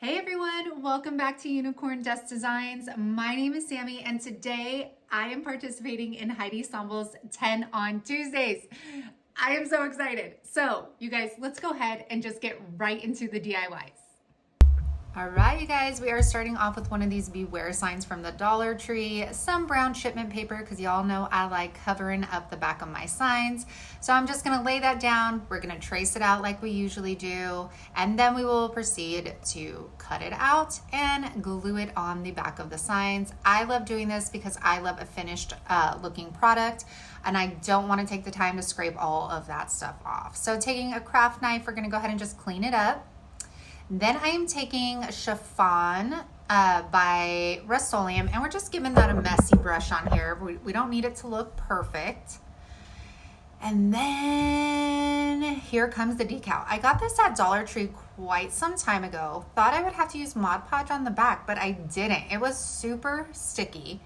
Hey everyone, welcome back to Unicorn Dust Designs. My name is Sammy and today I am participating in Heidi Stombel's 10 on Tuesdays. I am so excited. So you guys, let's go ahead and just get right into the DIYs. All right, you guys, we are starting off with one of these beware signs from the Dollar Tree, some brown shipment paper, because y'all know I like covering up the back of my signs. So I'm just gonna lay that down. We're gonna trace it out like we usually do, and then we will proceed to cut it out and glue it on the back of the signs. I love doing this because I love a finished looking product, and I don't wanna take the time to scrape all of that stuff off. So taking a craft knife, we're gonna go ahead and just clean it up. Then I am taking Chiffon by Rust-Oleum, and we're just giving that a messy brush on here. We don't need it to look perfect. And then here comes the decal. I got this at Dollar Tree quite some time ago. Thought I would have to use Mod Podge on the back, but I didn't. It was super sticky.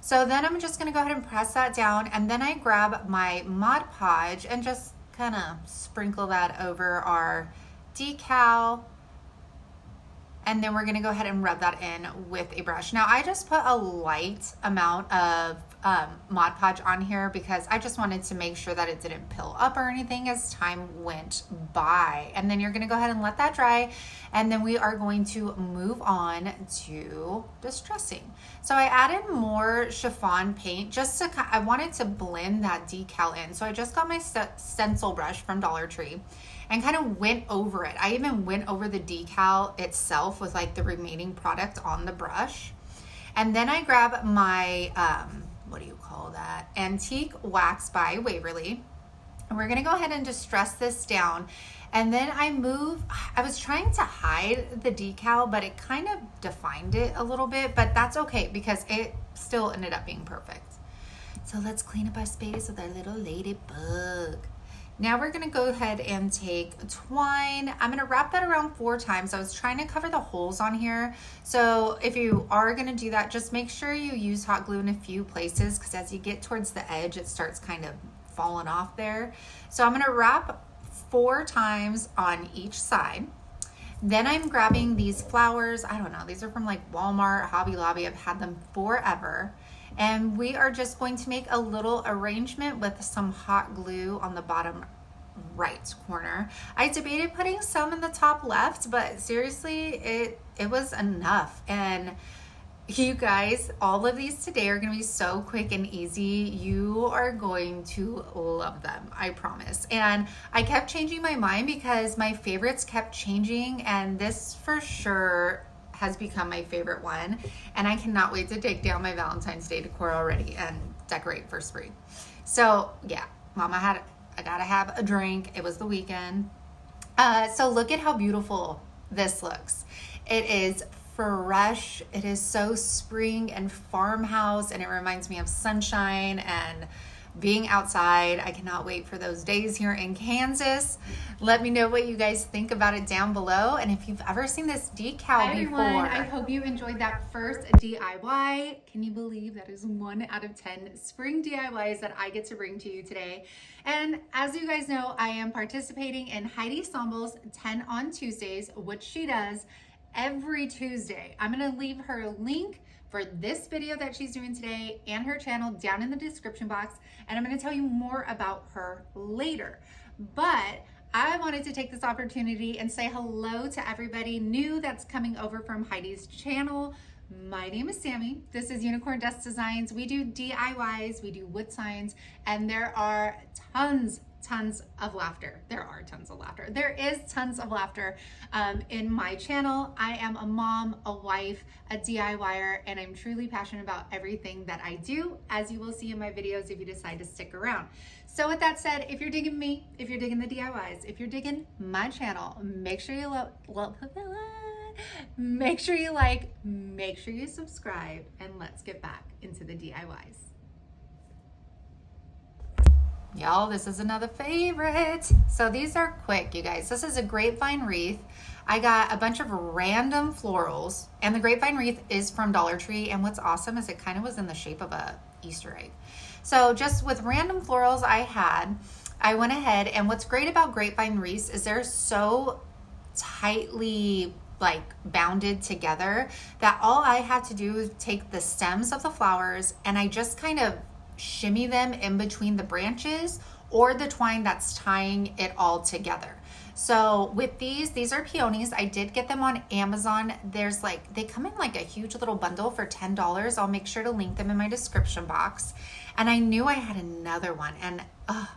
So then I'm just gonna go ahead and press that down, and then I grab my Mod Podge and just kind of sprinkle that over our decal. And then we're gonna go ahead and rub that in with a brush. Now I just put a light amount of Mod Podge on here because I just wanted to make sure that it didn't pill up or anything as time went by. And then you're gonna go ahead and let that dry. And then we are going to move on to distressing. So I added more chiffon paint just to, I wanted to blend that decal in. So I just got my stencil brush from Dollar Tree and kind of went over it. I even went over the decal itself with like the remaining product on the brush. And then I grab my, what do you call that? Antique Wax by Waverly. And we're gonna go ahead and distress this down. And then I was trying to hide the decal, but it kind of defined it a little bit, but that's okay because it still ended up being perfect. So let's clean up our space with our little ladybug. Now we're gonna go ahead and take twine. I'm gonna wrap that around 4 times. I was trying to cover the holes on here. So if you are gonna do that, just make sure you use hot glue in a few places because as you get towards the edge, it starts kind of falling off there. So I'm gonna wrap 4 times on each side. Then I'm grabbing these flowers. I don't know, these are from like Walmart, Hobby Lobby. I've had them forever. And we are just going to make a little arrangement with some hot glue on the bottom right corner. I debated putting some in the top left, but seriously, it was enough. And you guys, all of these today are gonna be so quick and easy. You are going to love them, I promise. And I kept changing my mind because my favorites kept changing, and this for sure has become my favorite one, and I cannot wait to take down my Valentine's Day decor already and decorate for spring. So yeah, I gotta have a drink. It was the weekend. So look at how beautiful this looks. It is fresh. It is so spring and farmhouse, and it reminds me of sunshine and being outside. I cannot wait for those days here in Kansas. Let me know what you guys think about it down below, and if you've ever seen this decal Hi before. everyone, I hope you enjoyed that first DIY. Can you believe that is 1 out of 10 spring DIYs that I get to bring to you today? And as you guys know, I am participating in Heidi Stombel's 10 on Tuesdays, which she does every Tuesday. I'm gonna leave her link for this video that she's doing today and her channel down in the description box, and I'm going to tell you more about her later. But I wanted to take this opportunity and say hello to everybody new that's coming over from Heidi's channel. My name is Sammy. This is Unicorn Dust Designs. We do DIYs, we do wood signs, and there are tons of laughter. There are tons of laughter. There is tons of laughter in my channel. I am a mom, a wife, a DIYer, and I'm truly passionate about everything that I do, as you will see in my videos if you decide to stick around. So with that said, if you're digging me, if you're digging the DIYs, if you're digging my channel, make sure you make sure you like, make sure you subscribe, and let's get back into the DIYs. Y'all, this is another favorite. So these are quick, you guys. This is a grapevine wreath. I got a bunch of random florals, and the grapevine wreath is from Dollar Tree, and what's awesome is it kind of was in the shape of a Easter egg. So just with random florals I went ahead, and what's great about grapevine wreaths is they're so tightly like bounded together that all I had to do was take the stems of the flowers and I just kind of shimmy them in between the branches or the twine that's tying it all together. So with these are peonies. I did get them on Amazon. There's like, they come in like a huge little bundle for $10. I'll make sure to link them in my description box. And I knew I had another one. And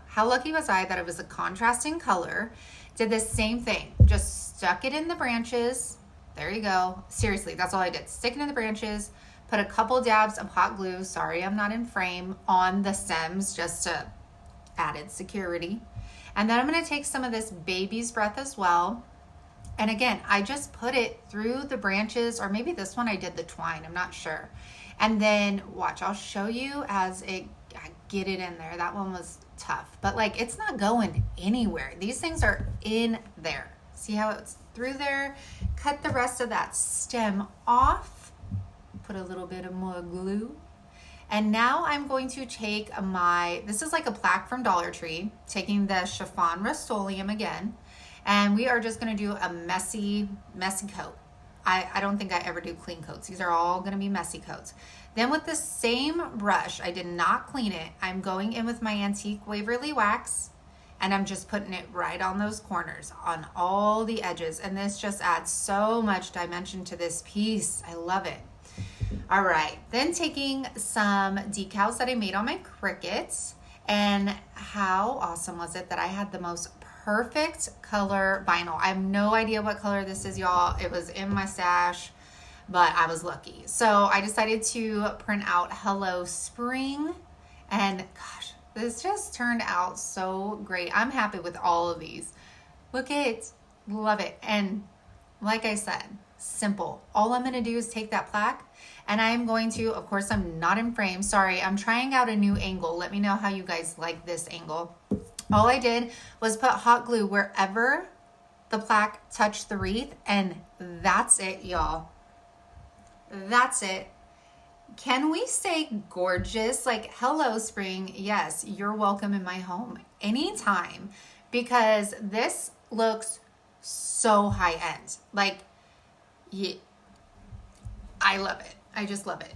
how lucky was I that it was a contrasting color. Did the same thing, just stuck it in the branches. There you go. Seriously, that's all I did. Stick it in the branches, put a couple dabs of hot glue, sorry I'm not in frame, on the stems just to added security. And then I'm gonna take some of this baby's breath as well. And again, I just put it through the branches, or maybe this one I did the twine, I'm not sure. And then watch, I'll show you as I get it in there. That one was tough, but like it's not going anywhere. These things are in there. See how it's through there? Cut the rest of that stem off, put a little bit of more glue. And now I'm going to take this is like a plaque from Dollar Tree, taking the chiffon Rust-Oleum again, and we are just gonna do a messy coat. I don't think I ever do clean coats. These are all gonna be messy coats. Then with the same brush, I did not clean it. I'm going in with my antique Waverly wax and I'm just putting it right on those corners, on all the edges. And this just adds so much dimension to this piece. I love it. All right, then taking some decals that I made on my Cricuts, and how awesome was it that I had the most perfect color vinyl. I have no idea what color this is, y'all. It was in my stash, but I was lucky. So I decided to print out Hello Spring, and gosh, this just turned out so great. I'm happy with all of these. Look it, love it. And like I said, simple. All I'm gonna do is take that plaque and I'm going to, of course, I'm not in frame. Sorry, I'm trying out a new angle. Let me know how you guys like this angle. All I did was put hot glue wherever the plaque touched the wreath, and that's it, y'all. That's it. Can we say gorgeous? Like, hello, spring. Yes, you're welcome in my home anytime, because this looks so high end. Like, yeah, I love it. I just love it.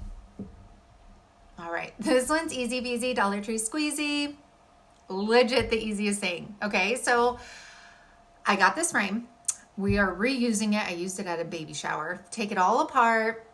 All right, this one's easy peasy, Dollar Tree squeezy. Legit the easiest thing. Okay, so I got this frame. We are reusing it. I used it at a baby shower. Take it all apart,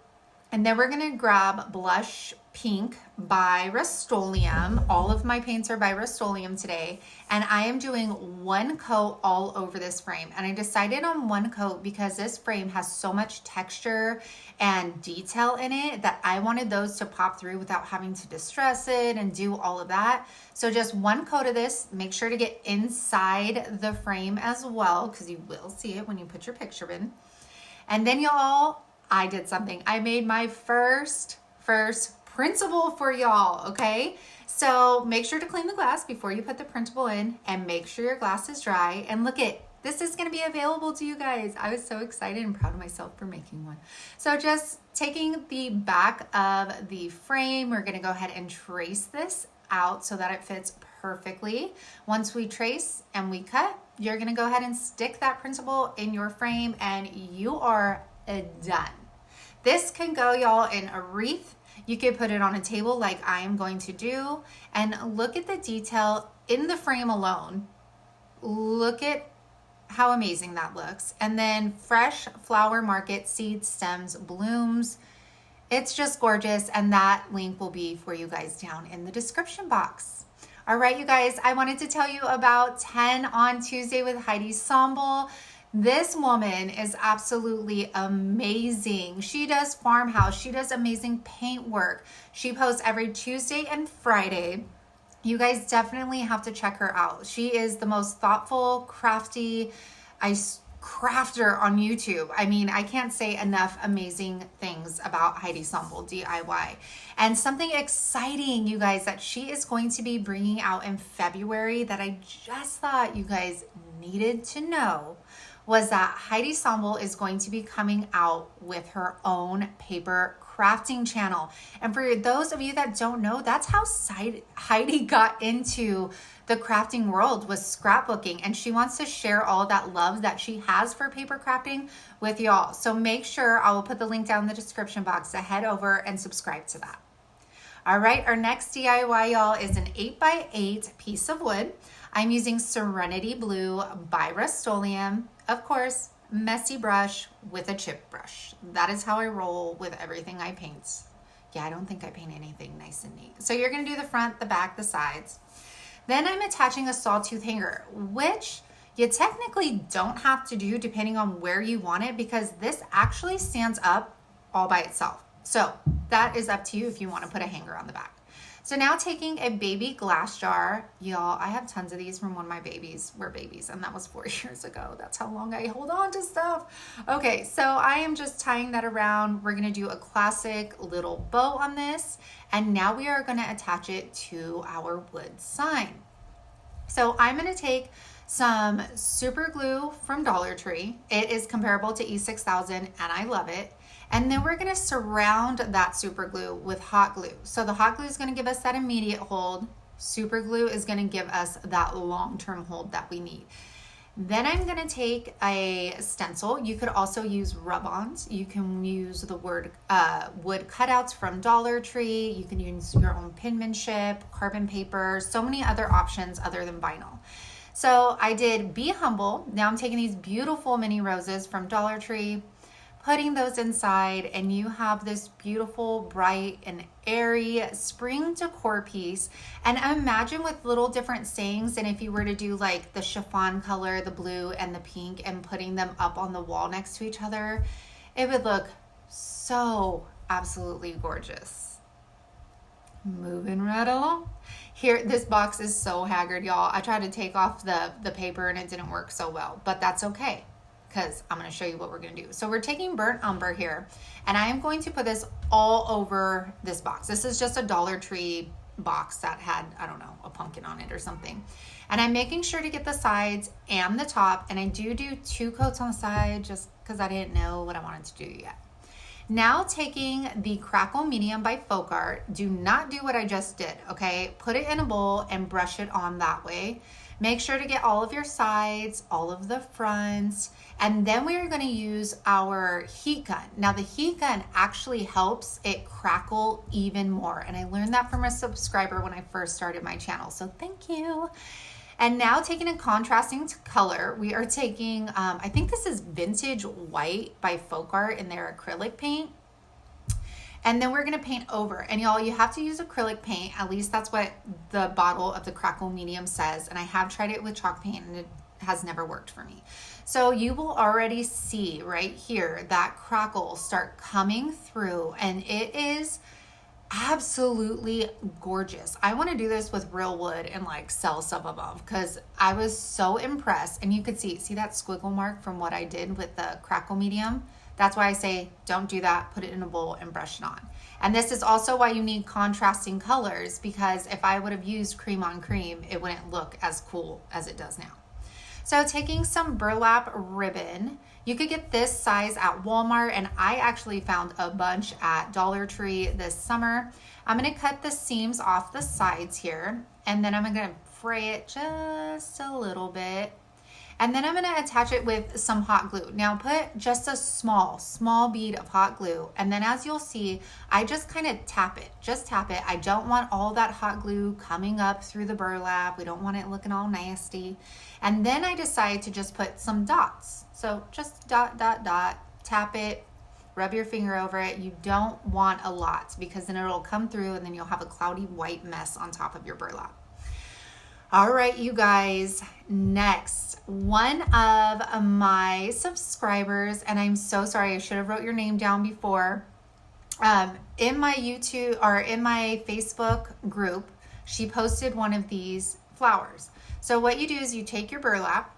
and then we're gonna grab Blush Pink by Rust-Oleum. All of my paints are by Rust-Oleum today, and I am doing one coat all over this frame. And I decided on one coat because this frame has so much texture and detail in it that I wanted those to pop through without having to distress it and do all of that. So just one coat of this. Make sure to get inside the frame as well, because you will see it when you put your picture in. And then y'all, I did something. I made my first printable for y'all, okay? So make sure to clean the glass before you put the printable in, and make sure your glass is dry. And look it, this is gonna be available to you guys. I was so excited and proud of myself for making one. So just taking the back of the frame, we're gonna go ahead and trace this out so that it fits perfectly. Once we trace and we cut, you're gonna go ahead and stick that printable in your frame and you are done. This can go, y'all, in a wreath. You could put it on a table like I am going to do, and look at the detail in the frame alone. Look at how amazing that looks. And then fresh flower market seeds, stems, blooms. It's just gorgeous, and that link will be for you guys down in the description box. All right, you guys, I wanted to tell you about 10 on Tuesday with Heidi Somble. This woman is absolutely amazing. She does Farmhouse. She does amazing paint work. She posts every Tuesday and Friday. You guys definitely have to check her out. She is the most thoughtful, crafty crafter on YouTube. I mean, I can't say enough amazing things about Heidi Somble DIY. And something exciting, you guys, that she is going to be bringing out in February that I just thought you guys needed to know was that Heidi Sambal is going to be coming out with her own paper crafting channel. And for those of you that don't know, that's how Heidi got into the crafting world, was scrapbooking, and she wants to share all that love that she has for paper crafting with y'all. So make sure, I will put the link down in the description box to head over and subscribe to that. All right, our next DIY, y'all, is an 8x8 piece of wood. I'm using Serenity Blue by Rust-Oleum. Of course, messy brush with a chip brush. That is how I roll with everything I paint. Yeah, I don't think I paint anything nice and neat. So you're gonna do the front, the back, the sides. Then I'm attaching a sawtooth hanger, which you technically don't have to do depending on where you want it, because this actually stands up all by itself. So that is up to you if you want to put a hanger on the back. So now taking a baby glass jar, y'all, I have tons of these from when my babies were babies, and that was 4 years ago. That's how long I hold on to stuff. Okay, so I am just tying that around. We're gonna do a classic little bow on this, and now we are gonna attach it to our wood sign. So I'm gonna take some super glue from Dollar Tree. It is comparable to E6000, and I love it. And then we're gonna surround that super glue with hot glue. So the hot glue is gonna give us that immediate hold. Super glue is gonna give us that long-term hold that we need. Then I'm gonna take a stencil. You could also use rub-ons. You can use the wood cutouts from Dollar Tree. You can use your own penmanship, carbon paper, so many other options other than vinyl. So I did Be Humble. Now I'm taking these beautiful mini roses from Dollar Tree, putting those inside, and you have this beautiful, bright, and airy spring decor piece. And imagine with little different sayings, and if you were to do like the chiffon color, the blue and the pink, and putting them up on the wall next to each other, it would look so absolutely gorgeous. Moving right along. Here, this box is so haggard, y'all. I tried to take off the paper and it didn't work so well, but that's okay, because I'm going to show you what we're going to do. So we're taking burnt umber here, and I am going to put this all over this box. This is just a Dollar Tree box that had, I don't know, a pumpkin on it or something. And I'm making sure to get the sides and the top, and I do 2 coats on the side just because I didn't know what I wanted to do yet. Now taking the Crackle Medium by Folk Art, do not do what I just did, okay? Put it in a bowl and brush it on that way. Make sure to get all of your sides, all of the fronts, and then we are going to use our heat gun. Now the heat gun actually helps it crackle even more, and I learned that from a subscriber when I first started my channel, so thank you. And now taking a contrasting color, we are taking, I think this is Vintage White by Folk Art in their acrylic paint. And then we're gonna paint over. And y'all, you have to use acrylic paint. At least that's what the bottle of the Crackle Medium says. And I have tried it with chalk paint and it has never worked for me. So you will already see right here that crackle start coming through, and it is absolutely gorgeous. I want to do this with real wood and like sell some of them, because I was so impressed. And you could see that squiggle mark from what I did with the Crackle Medium. That's why I say don't do that. Put it in a bowl and brush it on. And this is also why you need contrasting colors, because if I would have used cream on cream, it wouldn't look as cool as it does now. So taking some burlap ribbon, you could get this size at Walmart, and I actually found a bunch at Dollar Tree this summer. I'm gonna cut the seams off the sides here, and then I'm gonna fray it just a little bit. And then I'm gonna attach it with some hot glue. Now put just a small bead of hot glue, and then as you'll see, I just kind of tap it, I don't want all that hot glue coming up through the burlap. We don't want it looking all nasty. And then I decide to just put some dots. So just dot, dot, dot, tap it, rub your finger over it. You don't want a lot, because then it'll come through and then you'll have a cloudy white mess on top of your burlap. All right, you guys, next, one of my subscribers, and I'm so sorry, I should have wrote your name down before, in my YouTube or in my Facebook group, she posted one of these flowers. So what you do is you take your burlap,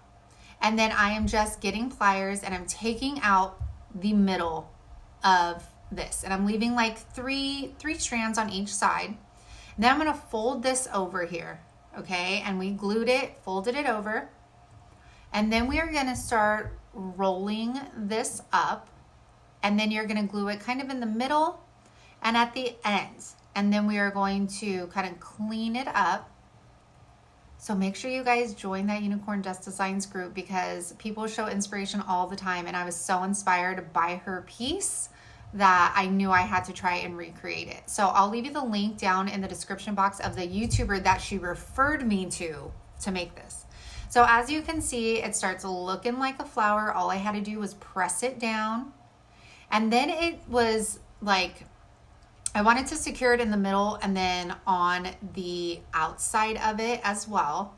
and then I am just getting pliers and I'm taking out the middle of this, and I'm leaving like three strands on each side. Then I'm gonna fold this over here. Okay, and we glued it, folded it over, and then we are gonna start rolling this up, and then you're going to glue it kind of in the middle and at the ends. And then we are going to kind of clean it up. So make sure you guys join that Unicorn Dust Designs group, because people show inspiration all the time. And I was so inspired by her piece that I knew I had to try and recreate it. So I'll leave you the link down in the description box of the YouTuber that she referred me to make this. So as you can see, it starts looking like a flower. All I had to do was press it down. And then it was like, I wanted to secure it in the middle and then on the outside of it as well.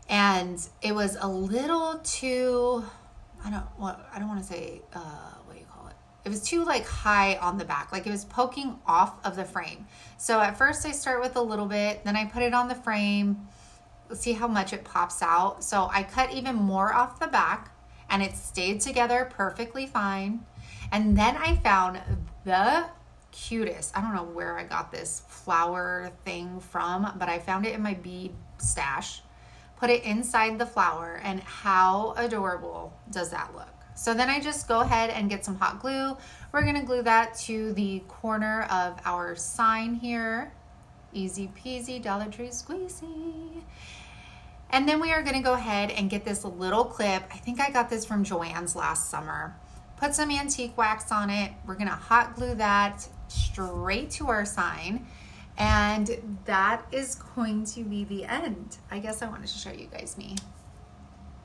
And it was a little too, I don't want to say, what do you call it? It was too like high on the back, like it was poking off of the frame. So at first I start with a little bit, then I put it on the frame. Let's see how much it pops out. So I cut even more off the back and it stayed together perfectly fine. And then I found the cutest, I don't know where I got this flower thing from, but I found it in my bead stash. Put it inside the flower, and how adorable does that look? So then I just go ahead and get some hot glue. We're gonna glue that to the corner of our sign here. Easy peasy, Dollar Tree squeezy. And then we are gonna go ahead and get this little clip. I think I got this from Joann's last summer. Put some antique wax on it. We're gonna hot glue that straight to our sign, and that is going to be the end. I guess I wanted to show you guys me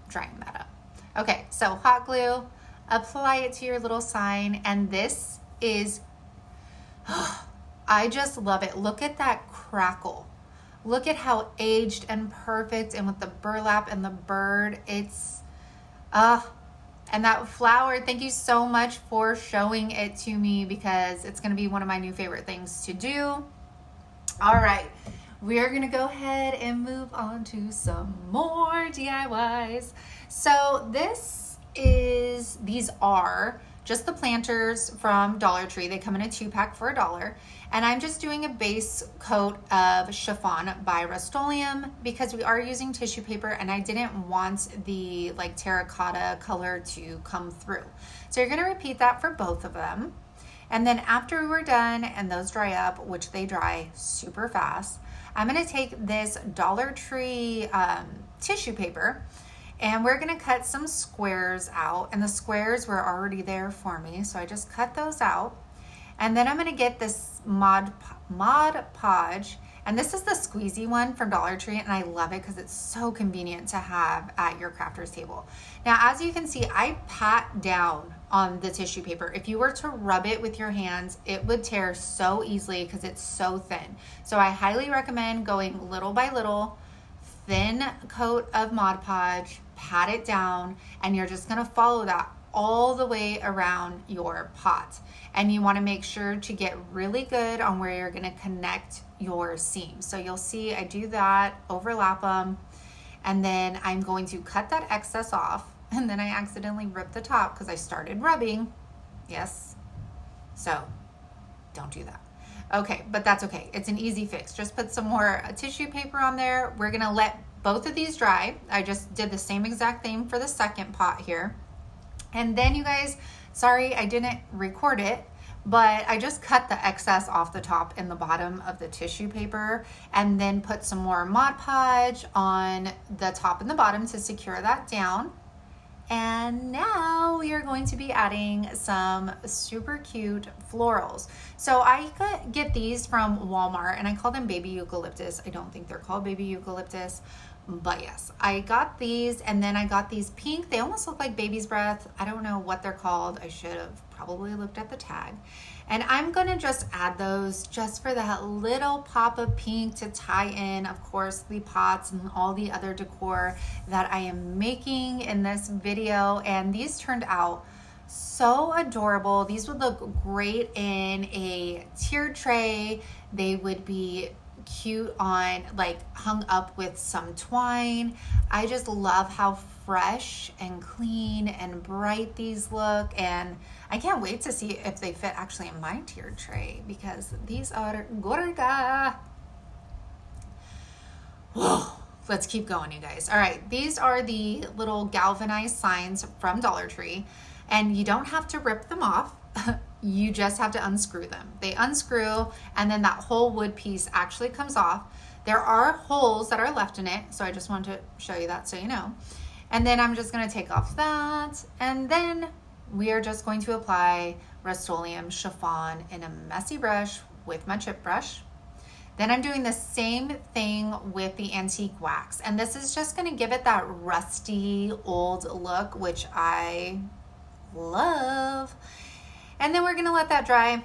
drying that up. Okay, so hot glue, apply it to your little sign, and this is, I just love it. Look at that crackle. Look at how aged and perfect, and with the burlap and the bird, it's, and that flower, thank you so much for showing it to me, because it's going to be one of my new favorite things to do. All right, we are going to go ahead and move on to some more DIYs. So these are just the planters from Dollar Tree. They come in a 2-pack for $1. And I'm just doing a base coat of chiffon by Rust-Oleum, because we are using tissue paper and I didn't want the like terracotta color to come through. So you're gonna repeat that for both of them. And then after we're done and those dry up, which they dry super fast, I'm gonna take this Dollar Tree tissue paper, and we're gonna cut some squares out, and the squares were already there for me, so I just cut those out. And then I'm gonna get this Mod Podge, and this is the squeezy one from Dollar Tree, and I love it because it's so convenient to have at your crafter's table. Now, as you can see, I pat down on the tissue paper. If you were to rub it with your hands, it would tear so easily because it's so thin. So I highly recommend going little by little, thin coat of Mod Podge, pat it down, and you're just gonna follow that all the way around your pot. And you wanna make sure to get really good on where you're gonna connect your seams. So you'll see I do that, overlap them, and then I'm going to cut that excess off, and then I accidentally ripped the top because I started rubbing. Yes, so don't do that. Okay, but that's okay. It's an easy fix. Just put some more tissue paper on there. We're gonna let both of these dry. I just did the same exact thing for the second pot here. And then you guys, sorry I didn't record it, but I just cut the excess off the top and the bottom of the tissue paper, and then put some more Mod Podge on the top and the bottom to secure that down. And now we are going to be adding some super cute florals. So I could get these from Walmart, and I call them baby eucalyptus. I don't think they're called baby eucalyptus, but yes, I got these, and then I got these pink. They almost look like baby's breath. I don't know what they're called. I should have probably looked at the tag. And I'm gonna just add those just for that little pop of pink to tie in, of course, the pots and all the other decor that I am making in this video. And these turned out so adorable. These would look great in a tiered tray. They would be cute on, like, hung up with some twine. I just love how fresh and clean and bright these look, and I can't wait to see if they fit actually in my tiered tray, because these are gorga. Whoa, let's keep going, you guys. All right, these are the little galvanized signs from Dollar Tree, and you don't have to rip them off. You just have to unscrew them. They unscrew, and then that whole wood piece actually comes off. There are holes that are left in it, so I just wanted to show you that so you know. And then I'm just gonna take off that, and then we are just going to apply Rust-Oleum chiffon in a messy brush with my chip brush. Then I'm doing the same thing with the antique wax, and this is just gonna give it that rusty old look, which I love. And then we're gonna let that dry,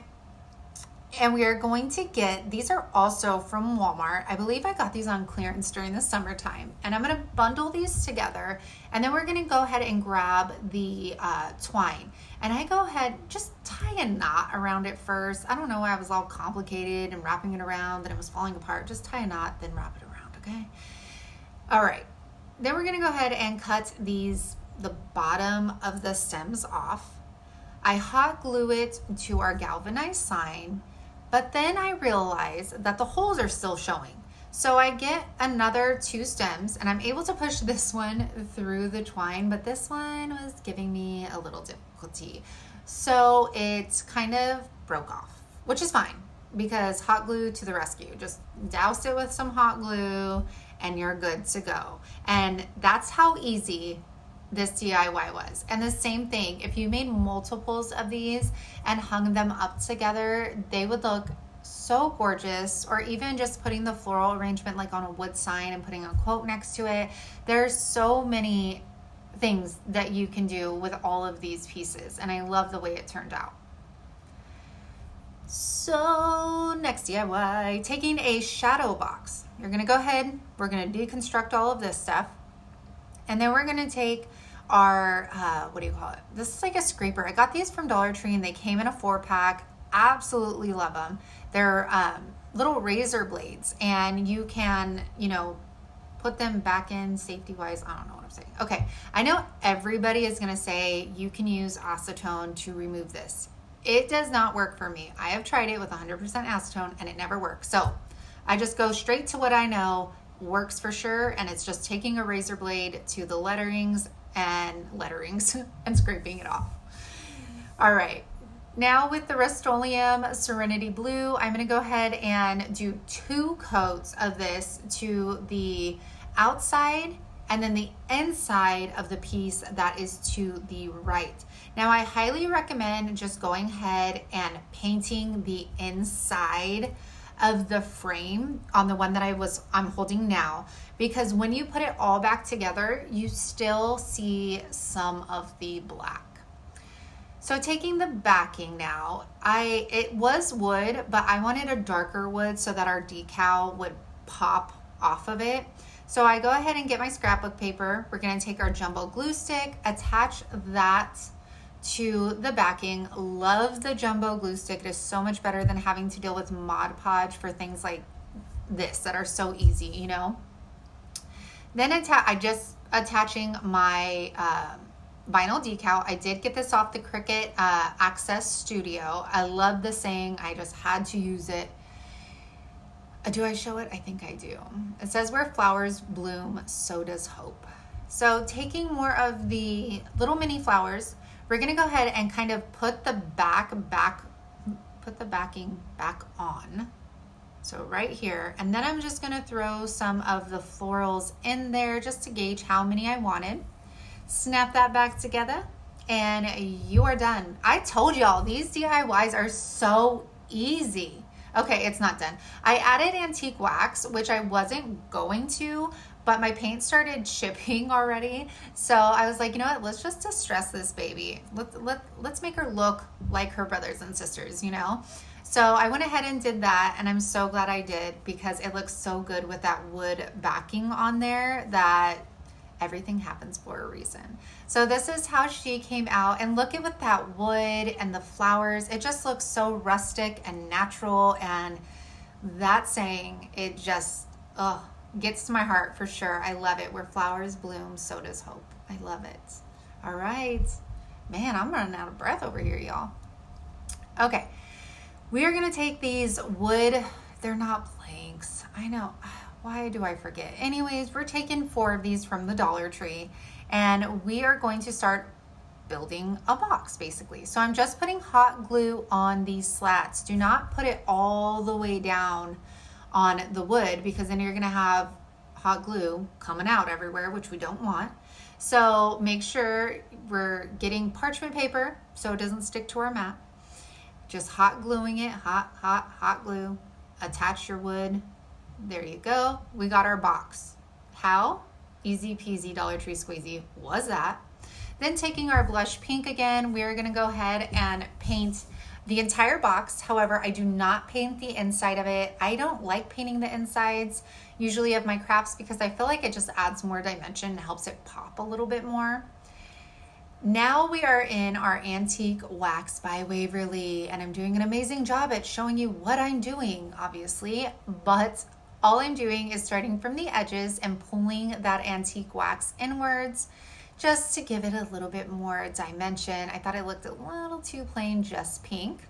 and we are going to get, these are also from Walmart. I believe I got these on clearance during the summertime, and I'm gonna bundle these together, and then we're gonna go ahead and grab the twine. And I go ahead, just tie a knot around it first. I don't know why I was all complicated and wrapping it around, then it was falling apart. Just tie a knot, then wrap it around, okay? All right, then we're gonna go ahead and cut these, the bottom of the stems off. I hot glue it to our galvanized sign, but then I realize that the holes are still showing. So I get another 2 stems, and I'm able to push this one through the twine, but this one was giving me a little difficulty. So it kind of broke off, which is fine because hot glue to the rescue. Just douse it with some hot glue and you're good to go. And that's how easy this DIY was. And the same thing, if you made multiples of these and hung them up together, they would look so gorgeous. Or even just putting the floral arrangement like on a wood sign and putting a quote next to it. There's so many things that you can do with all of these pieces, and I love the way it turned out. So next DIY, taking a shadow box. You're gonna go ahead, we're gonna deconstruct all of this stuff, and then we're gonna take our, what do you call it? This is like a scraper. I got these from Dollar Tree and they came in a 4-pack. Absolutely love them. They're little razor blades, and you can, you know, put them back in safety wise. I don't know what I'm saying. Okay, I know everybody is gonna say you can use acetone to remove this. It does not work for me. I have tried it with 100% acetone and it never works. So I just go straight to what I know works for sure, and it's just taking a razor blade to the letterings and scraping it off. All right, now with the Rust-Oleum Serenity Blue, I'm gonna go ahead and do 2 coats of this to the outside and then the inside of the piece that is to the right. Now I highly recommend just going ahead and painting the inside of the frame on the one that I'm holding now, because when you put it all back together, you still see some of the black. So taking the backing now, it was wood, but I wanted a darker wood so that our decal would pop off of it. So I go ahead and get my scrapbook paper. We're gonna take our jumbo glue stick, attach that to the backing. Love the jumbo glue stick. It is so much better than having to deal with Mod Podge for things like this that are so easy, you know? Then I just attaching my vinyl decal. I did get this off the Cricut Access Studio. I love the saying. I just had to use it. Do I show it? I think I do. It says, "Where flowers bloom, so does hope." So taking more of the little mini flowers, we're gonna go ahead and kind of put the backing back on. So right here, and then I'm just gonna throw some of the florals in there just to gauge how many I wanted. Snap that back together and you are done. I told y'all these DIYs are so easy. Okay, it's not done. I added antique wax, which I wasn't going to, but my paint started chipping already. So I was like, you know what, let's just distress this baby. Let's make her look like her brothers and sisters, you know? So I went ahead and did that, and I'm so glad I did because it looks so good with that wood backing on there that everything happens for a reason. So this is how she came out, and look at with that wood and the flowers, it just looks so rustic and natural, and that saying, it just gets to my heart for sure. I love it. Where flowers bloom, so does hope. I love it. All right. Man, I'm running out of breath over here, y'all. Okay. We are gonna take these wood, they're not planks. I know, Why do I forget? Anyways, we're taking 4 of these from the Dollar Tree and we are going to start building a box basically. So I'm just putting hot glue on these slats. Do not put it all the way down on the wood because then you're gonna have hot glue coming out everywhere, which we don't want. So make sure we're getting parchment paper so it doesn't stick to our mat. Just hot gluing it, hot glue. Attach your wood. There you go. We got our box. How? Easy peasy Dollar Tree squeezy was that. Then taking our blush pink again, we're gonna go ahead and paint the entire box. However, I do not paint the inside of it. I don't like painting the insides usually of my crafts because I feel like it just adds more dimension and helps it pop a little bit more. Now we are in our Antique Wax by Waverly, and I'm doing an amazing job at showing you what I'm doing, obviously, but all I'm doing is starting from the edges and pulling that antique wax inwards just to give it a little bit more dimension. I thought it looked a little too plain, just pink.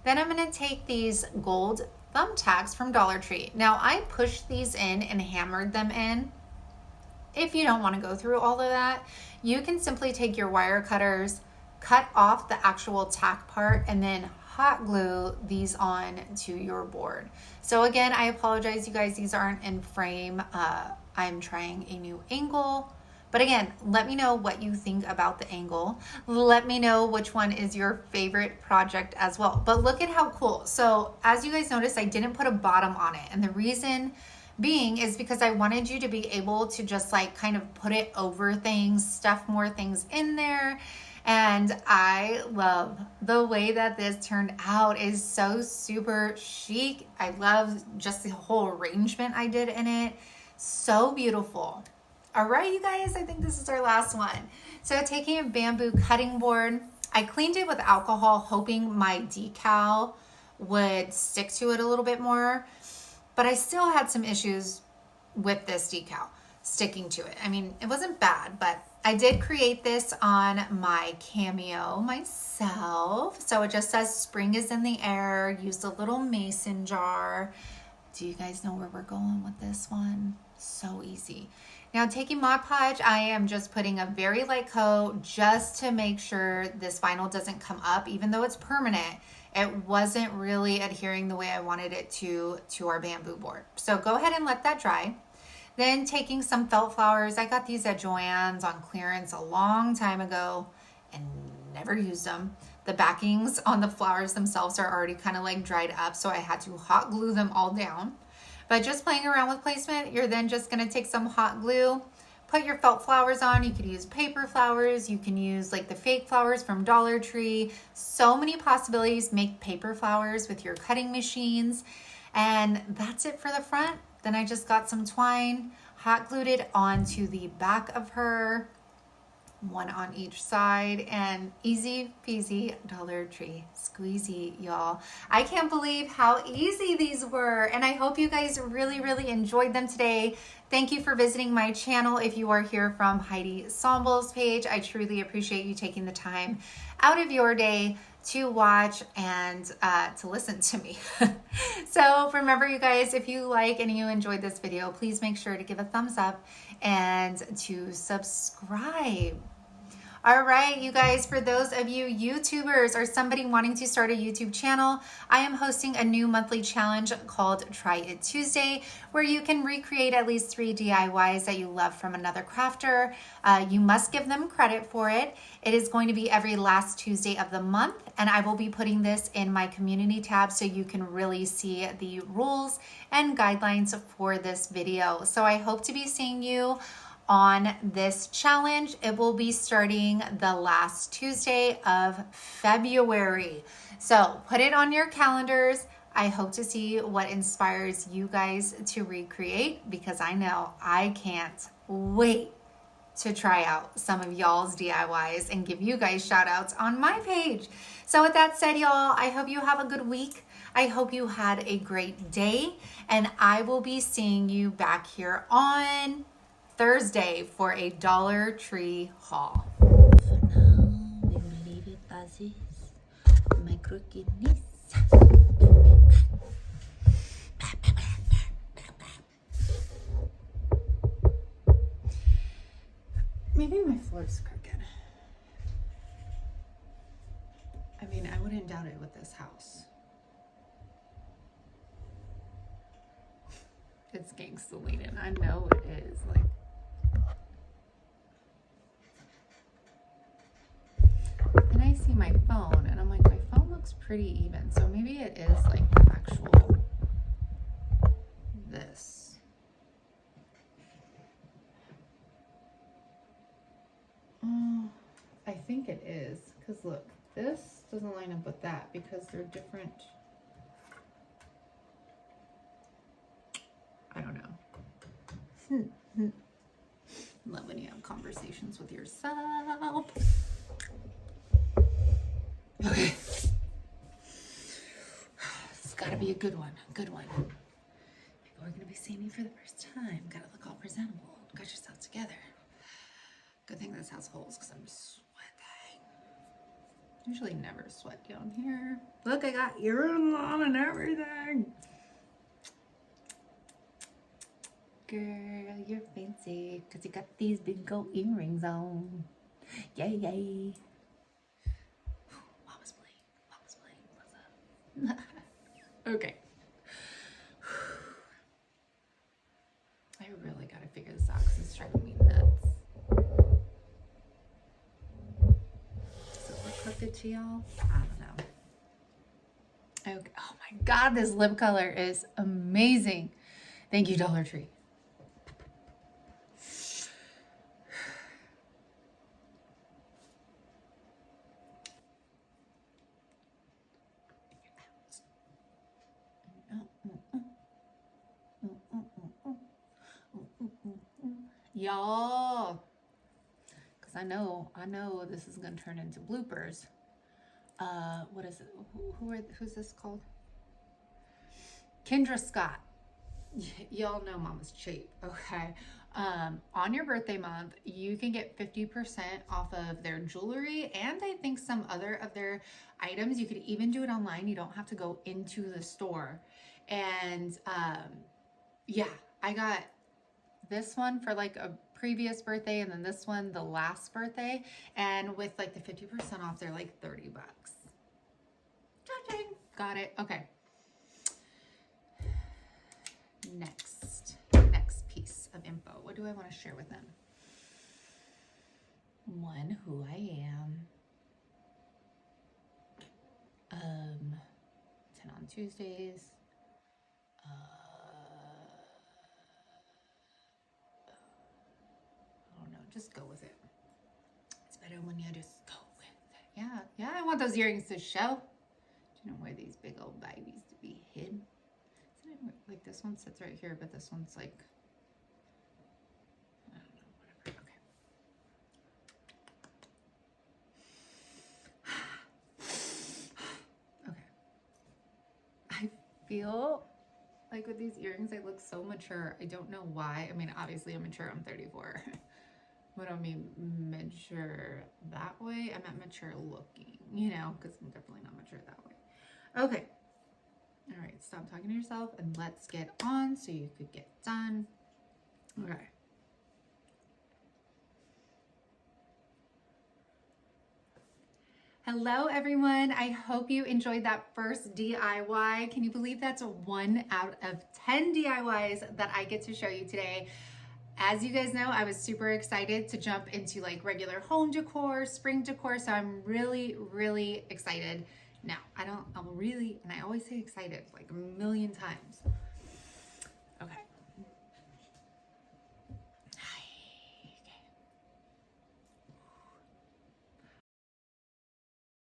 Then I'm gonna take these gold thumbtacks from Dollar Tree. Now I pushed these in and hammered them in. If you don't wanna go through all of that, you can simply take your wire cutters, cut off the actual tack part, and then hot glue these on to your board. So again, I apologize, you guys, these aren't in frame. I'm trying a new angle. But again, let me know what you think about the angle. Let me know which one is your favorite project as well. But look at how cool. So as you guys notice, I didn't put a bottom on it. And the reason being is because I wanted you to be able to just like kind of put it over things, stuff more things in there. And I love the way that this turned out. Is so super chic. I love just the whole arrangement I did in it. So beautiful. All right, you guys, I think this is our last one. So taking a bamboo cutting board, I cleaned it with alcohol, hoping my decal would stick to it a little bit more, but I still had some issues with this decal sticking to it. I mean, it wasn't bad, but I did create this on my Cameo myself. So it just says spring is in the air, used a little mason jar. Do you guys know where we're going with this one? So easy. Now taking Mod Podge, I am just putting a very light coat just to make sure this vinyl doesn't come up. Even though it's permanent, it wasn't really adhering the way I wanted it to our bamboo board. So go ahead and let that dry. Then taking some felt flowers. I got these at Joann's on clearance a long time ago and never used them. The backings on the flowers themselves are already kind of like dried up, so I had to hot glue them all down. But just playing around with placement, you're then just gonna take some hot glue, put your felt flowers on. You could use paper flowers. You can use like the fake flowers from Dollar Tree. So many possibilities. Make paper flowers with your cutting machines. And that's it for the front. Then I just got some twine, hot glued it onto the back of her, one on each side, and easy peasy Dollar Tree squeezy, y'all. I can't believe how easy these were, and I hope you guys really enjoyed them today. Thank you for visiting my channel. If you are here from Heidi Sombel's page, I truly appreciate you taking the time out of your day to watch and to listen to me. So remember, you guys, if you like and you enjoyed this video, please make sure to give a thumbs up and to subscribe. All right, you guys, for those of you YouTubers or somebody wanting to start a YouTube channel, I am hosting a new monthly challenge called Try It Tuesday, where you can recreate at least 3 DIYs that you love from another crafter. You must give them credit for it. It is going to be every last Tuesday of the month, and I will be putting this in my community tab so you can really see the rules and guidelines for this video. So I hope to be seeing you on this challenge. It will be starting the last Tuesday of February. So put it on your calendars. I hope to see what inspires you guys to recreate, because I know I can't wait to try out some of y'all's DIYs and give you guys shout outs on my page. So with that said, y'all, I hope you have a good week. I hope you had a great day, and I will be seeing you back here on Thursday for a Dollar Tree haul. For now, we will leave it as is. My crookedness. looks crooked. I mean, I wouldn't doubt it with this house. It's gangsta leaning. I know it is. Like, and I see my phone, and I'm like, my phone looks pretty even. So maybe it is like the actual this. I think it is, because look, this doesn't line up with that because they're different. I don't know. Love when you have conversations with yourself. Okay. It's gotta be a good one. A good one. People are gonna be seeing you for the first time. Gotta look all presentable. Got yourself together. Good thing this has holes because I'm sweating. Usually never sweat down here. Look, I got earrings on and everything. Girl, you're fancy because you got these big gold earrings on. Yay, yay. Mama's playing. Mama's playing. What's up? Okay. I really got to figure this out because it's driving me nuts. Does it look crooked to y'all? I don't know. Okay. Oh my God, this lip color is amazing. Thank you, Dollar Tree. Y'all, because I know this is gonna turn into bloopers. What is it? Who's this called? Kendra Scott. Y'all know Mama's cheap, okay? On your birthday month, you can get 50% off of their jewelry and I think some other of their items. You could even do it online. You don't have to go into the store. And yeah, I got this one for like a previous birthday and then this one the last birthday, and with like the 50% off they're like $30. Cha-ching. Got it. Okay, next piece of info. What do I want to share with them? One, who I am, 10 on Tuesdays, just go with it. It's better when you just go with it. Yeah, I want those earrings to show. You don't wear these big old babies to be hidden. Isn't it like this one sits right here, but this one's like, I don't know, whatever. Okay. I feel like with these earrings, I look so mature. I don't know why. I mean, obviously I'm mature. I'm 34. What do I mean mature that way? I meant mature looking, you know, because I'm definitely not mature that way. Okay. All right, stop talking to yourself and let's get on so you could get done. Okay. Hello, everyone. I hope you enjoyed that first DIY. Can you believe that's 1 out of 10 DIYs that I get to show you today? As you guys know, I was super excited to jump into like regular home decor, spring decor, so I'm really, really excited. Now, and I always say excited like a million times.